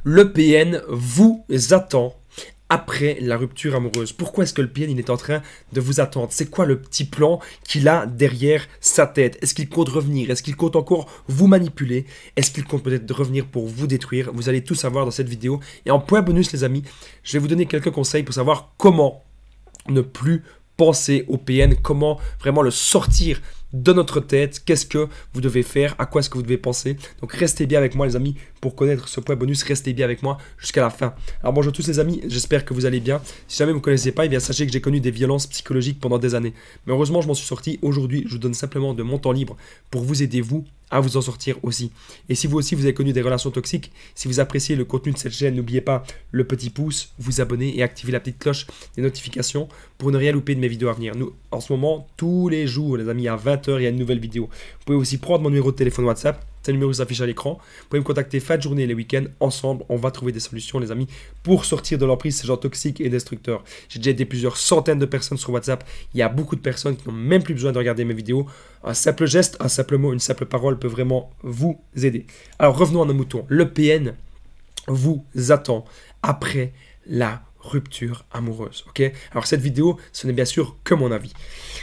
Le PN vous attend après la rupture amoureuse. Pourquoi est-ce que le PN il est en train de vous attendre? C'est quoi le petit plan qu'il a derrière sa tête? Est-ce qu'il compte revenir? Est-ce qu'il compte encore vous manipuler? Est-ce qu'il compte peut-être revenir pour vous détruire? Vous allez tout savoir dans cette vidéo. Et en point bonus les amis, je vais vous donner quelques conseils pour savoir comment ne plus penser au PN, comment vraiment le sortir de notre tête, qu'est-ce que vous devez faire, à quoi est-ce que vous devez penser. Donc restez bien avec moi les amis pour connaître ce point bonus, restez bien avec moi jusqu'à la fin. Alors bonjour à tous les amis, j'espère que vous allez bien. Si jamais vous ne me connaissez pas, eh bien sachez que j'ai connu des violences psychologiques pendant des années. Mais heureusement je m'en suis sorti. Aujourd'hui je vous donne simplement de mon temps libre pour vous aider vous à vous en sortir aussi. Et si vous aussi vous avez connu des relations toxiques, si vous appréciez le contenu de cette chaîne, n'oubliez pas le petit pouce, vous abonner et activer la petite cloche des notifications pour ne rien louper de mes vidéos à venir. Nous, en ce moment, tous les jours, les amis, à 20 h, il y a une nouvelle vidéo. Vous pouvez aussi prendre mon numéro de téléphone WhatsApp. C'est le numéro qui s'affiche à l'écran. Vous pouvez me contacter fin de journée et les week-ends. Ensemble, on va trouver des solutions, les amis, pour sortir de l'emprise ces gens toxiques et destructeurs. J'ai déjà aidé plusieurs centaines de personnes sur WhatsApp. Il y a beaucoup de personnes qui n'ont même plus besoin de regarder mes vidéos. Un simple geste, un simple mot, une simple parole peut vraiment vous aider. Alors, revenons à nos moutons. Le PN vous attend après la rupture amoureuse, ok? Alors cette vidéo, ce n'est bien sûr que mon avis.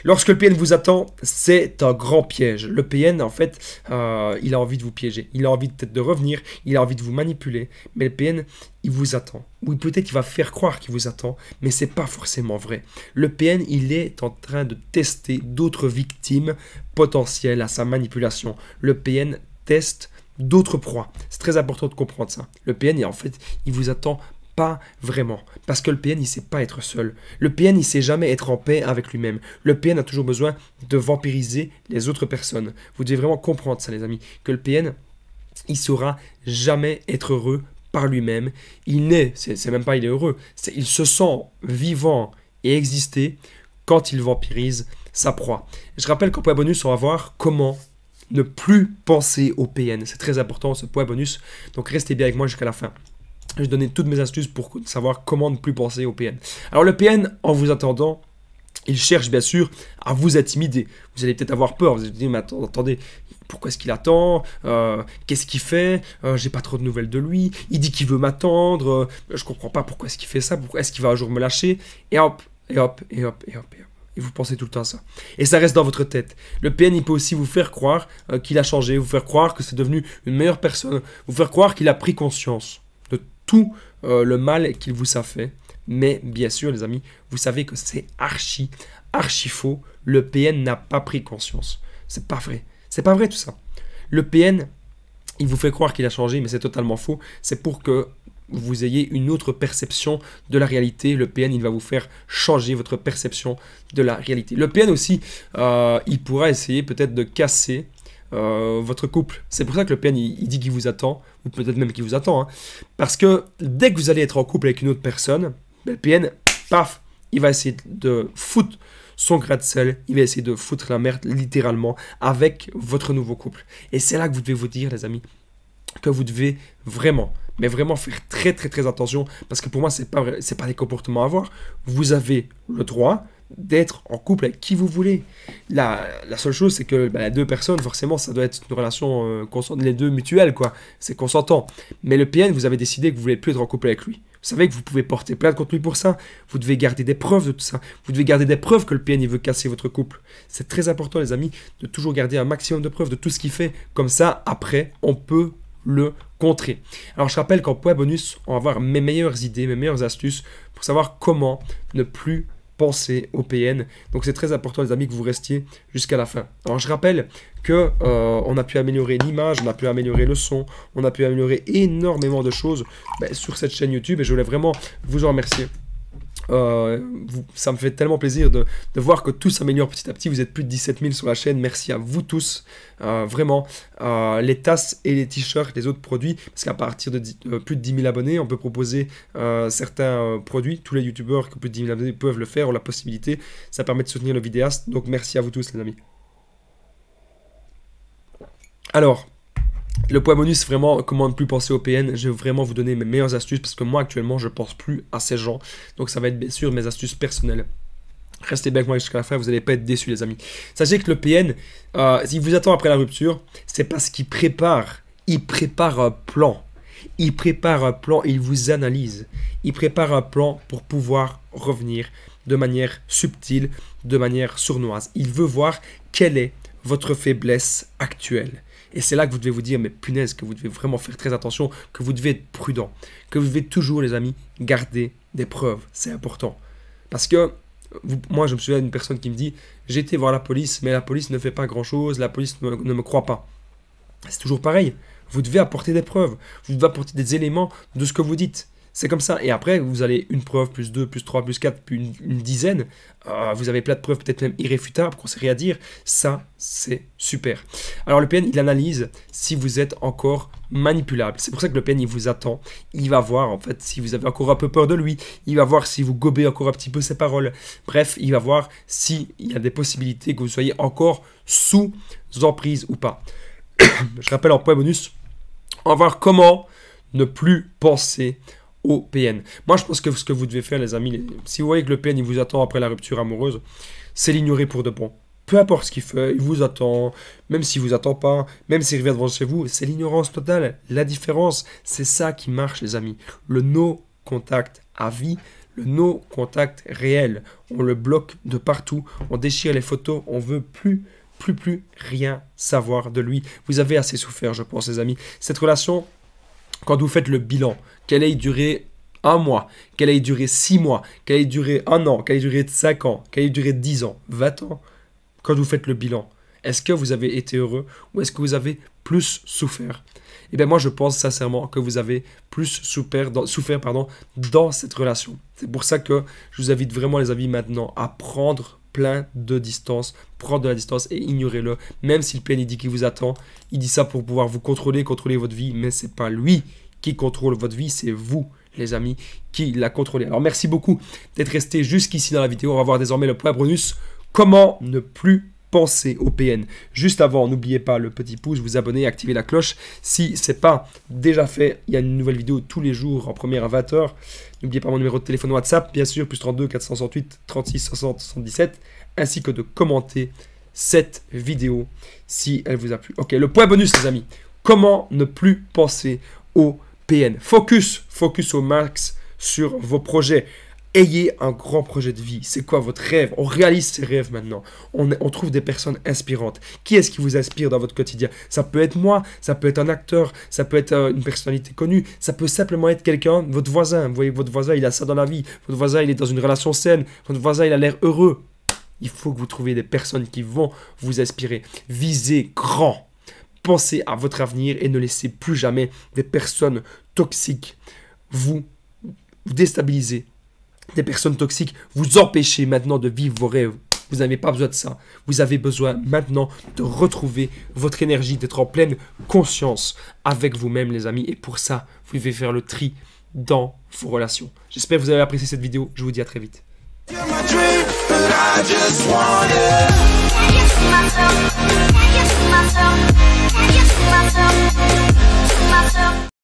Lorsque le PN vous attend, c'est un grand piège. Le PN, en fait, il a envie de vous piéger. Il a envie peut-être de revenir, il a envie de vous manipuler, mais le PN, il vous attend. Ou peut-être il va faire croire qu'il vous attend, mais c'est pas forcément vrai. Le PN, il est en train de tester d'autres victimes potentielles à sa manipulation. Le PN teste d'autres proies. C'est très important de comprendre ça. Le PN, en fait, il vous attend pas vraiment, parce que le PN il sait pas être seul. Le PN il sait jamais être en paix avec lui-même. Le PN a toujours besoin de vampiriser les autres personnes. Vous devez vraiment comprendre ça les amis, que le PN il saura jamais être heureux par lui-même. Il n'est, c'est même pas il est heureux, il se sent vivant et exister quand il vampirise sa proie. Je rappelle qu'en point bonus on va voir comment ne plus penser au PN. C'est très important ce point bonus, donc restez bien avec moi jusqu'à la fin. Je vais donner toutes mes astuces pour savoir comment ne plus penser au PN. Alors le PN, en vous attendant, il cherche bien sûr à vous intimider. Vous allez peut-être avoir peur, vous allez vous dire, mais attendez, pourquoi est-ce qu'il attend? Qu'est-ce qu'il fait? J'ai pas trop de nouvelles de lui. Il dit qu'il veut m'attendre. Je comprends pas pourquoi est-ce qu'il fait ça. Pourquoi est-ce qu'il va un jour me lâcher? Et hop, et hop, et hop, et hop, et hop. Et vous pensez tout le temps à ça. Et ça reste dans votre tête. Le PN, il peut aussi vous faire croire qu'il a changé, vous faire croire que c'est devenu une meilleure personne, vous faire croire qu'il a pris conscience de tout le mal qu'il vous a fait. Mais bien sûr, les amis, vous savez que c'est archi faux. Le PN n'a pas pris conscience. C'est pas vrai. C'est pas vrai tout ça. Le PN, il vous fait croire qu'il a changé, mais c'est totalement faux. C'est pour que vous ayez une autre perception de la réalité. Le PN, il va vous faire changer votre perception de la réalité. Le PN aussi, il pourra essayer peut-être de casser votre couple. C'est pour ça que le PN il dit qu'il vous attend, ou peut-être même qu'il vous attend, hein. Parce que dès que vous allez être en couple avec une autre personne, le PN, paf, il va essayer de foutre son grain de sel, il va essayer de foutre la merde littéralement avec votre nouveau couple. Et c'est là que vous devez vous dire les amis, que vous devez vraiment, mais vraiment faire très attention, parce que pour moi c'est pas des comportements à avoir. Vous avez le droit d'être en couple avec qui vous voulez. La seule chose, c'est que les deux personnes, forcément, ça doit être une relation consentante, les deux mutuelles, quoi. C'est consentant. Mais le PN, vous avez décidé que vous voulez plus être en couple avec lui. Vous savez que vous pouvez porter plainte contre lui pour ça. Vous devez garder des preuves de tout ça. Vous devez garder des preuves que le PN, il veut casser votre couple. C'est très important, les amis, de toujours garder un maximum de preuves de tout ce qu'il fait. Comme ça, après, on peut le contrer. Alors, je rappelle qu'en point bonus, on va voir mes meilleures idées, mes meilleures astuces pour savoir comment ne plus penser au PN. Donc c'est très important les amis que vous restiez jusqu'à la fin. Alors je rappelle que on a pu améliorer l'image, on a pu améliorer le son, on a pu améliorer énormément de choses sur cette chaîne YouTube et je voulais vraiment vous en remercier. Ça me fait tellement plaisir de voir que tout s'améliore petit à petit. Vous êtes plus de 17 000 sur la chaîne. Merci à vous tous. Vraiment, les tasses et les t-shirts, les autres produits, parce qu'à partir de plus de 10 000 abonnés, on peut proposer certains produits. Tous les youtubeurs qui ont plus de 10 000 abonnés peuvent le faire, ont la possibilité. Ça permet de soutenir le vidéaste. Donc merci à vous tous les amis. Alors, le point bonus, vraiment, comment ne plus penser au PN. Je vais vraiment vous donner mes meilleures astuces parce que moi, actuellement, je ne pense plus à ces gens. Donc, ça va être bien sûr mes astuces personnelles. Restez bien avec moi jusqu'à la fin, vous n'allez pas être déçus, les amis. Sachez que le PN, s'il vous attend après la rupture, c'est parce qu'il prépare. Il prépare un plan. Il prépare un plan, il vous analyse. Il prépare un plan pour pouvoir revenir de manière subtile, de manière sournoise. Il veut voir quelle est votre faiblesse actuelle. Et c'est là que vous devez vous dire, mais punaise, que vous devez vraiment faire très attention, que vous devez être prudent, que vous devez toujours, les amis, garder des preuves. C'est important. Parce que, moi, je me souviens d'une personne qui me dit, j'ai été voir la police, mais la police ne fait pas grand-chose, la police ne me croit pas. C'est toujours pareil. Vous devez apporter des preuves. Vous devez apporter des éléments de ce que vous dites. C'est comme ça. Et après, vous allez une preuve, plus deux, plus trois, plus quatre, plus une dizaine. Vous avez plein de preuves, peut-être même irréfutables, qu'on ne sait rien dire. Ça, c'est super. Alors, le PN, il analyse si vous êtes encore manipulable. C'est pour ça que le PN, il vous attend. Il va voir, en fait, si vous avez encore un peu peur de lui. Il va voir si vous gobez encore un petit peu ses paroles. Bref, il va voir s'il y a des possibilités que vous soyez encore sous emprise ou pas. Je rappelle en point bonus, on va voir comment ne plus penser au PN. Moi, je pense que ce que vous devez faire, les amis, si vous voyez que le PN il vous attend après la rupture amoureuse, c'est l'ignorer pour de bon. Peu importe ce qu'il fait, il vous attend, même s'il ne vous attend pas, même s'il revient devant chez vous, c'est l'ignorance totale. La différence, c'est ça qui marche, les amis. Le no contact à vie, le no contact réel. On le bloque de partout, on déchire les photos, on veut plus rien savoir de lui. Vous avez assez souffert, je pense, les amis. Cette relation, quand vous faites le bilan, qu'elle ait duré 1 mois, qu'elle ait duré 6 mois, qu'elle ait duré 1 an, qu'elle ait duré 5 ans, qu'elle ait duré 10 ans, 20 ans, quand vous faites le bilan, est-ce que vous avez été heureux ou est-ce que vous avez plus souffert? Eh bien, moi, je pense sincèrement que vous avez plus souffert dans cette relation. C'est pour ça que je vous invite vraiment, les amis, maintenant à prendre plein de distance, prendre de la distance et ignorez-le. Même si le PN dit qu'il vous attend, il dit ça pour pouvoir vous contrôler votre vie, mais c'est pas lui qui contrôle votre vie, c'est vous, les amis, qui la contrôlez. Alors, merci beaucoup d'être resté jusqu'ici dans la vidéo. On va voir désormais le point bonus. Comment ne plus penser au PN. Juste avant, n'oubliez pas le petit pouce, vous abonner, activer la cloche. Si ce n'est pas déjà fait, il y a une nouvelle vidéo tous les jours en première à 20h. N'oubliez pas mon numéro de téléphone WhatsApp, bien sûr, plus 32 468 36 60 77, ainsi que de commenter cette vidéo si elle vous a plu. Ok, le point bonus, les amis. Comment ne plus penser au PN. Focus au max sur vos projets. Ayez un grand projet de vie. C'est quoi votre rêve? On réalise ses rêves maintenant. On trouve des personnes inspirantes. Qui est-ce qui vous inspire dans votre quotidien? Ça peut être moi, ça peut être un acteur, ça peut être une personnalité connue, ça peut simplement être quelqu'un, votre voisin. Vous voyez, votre voisin, il a ça dans la vie. Votre voisin, il est dans une relation saine. Votre voisin, il a l'air heureux. Il faut que vous trouviez des personnes qui vont vous inspirer. Visez grand. Pensez à votre avenir et ne laissez plus jamais des personnes toxiques vous déstabiliser. Des personnes toxiques vous empêcher maintenant de vivre vos rêves. Vous n'avez pas besoin de ça. Vous avez besoin maintenant de retrouver votre énergie, d'être en pleine conscience avec vous-même, les amis. Et pour ça, vous devez faire le tri dans vos relations. J'espère que vous avez apprécié cette vidéo. Je vous dis à très vite.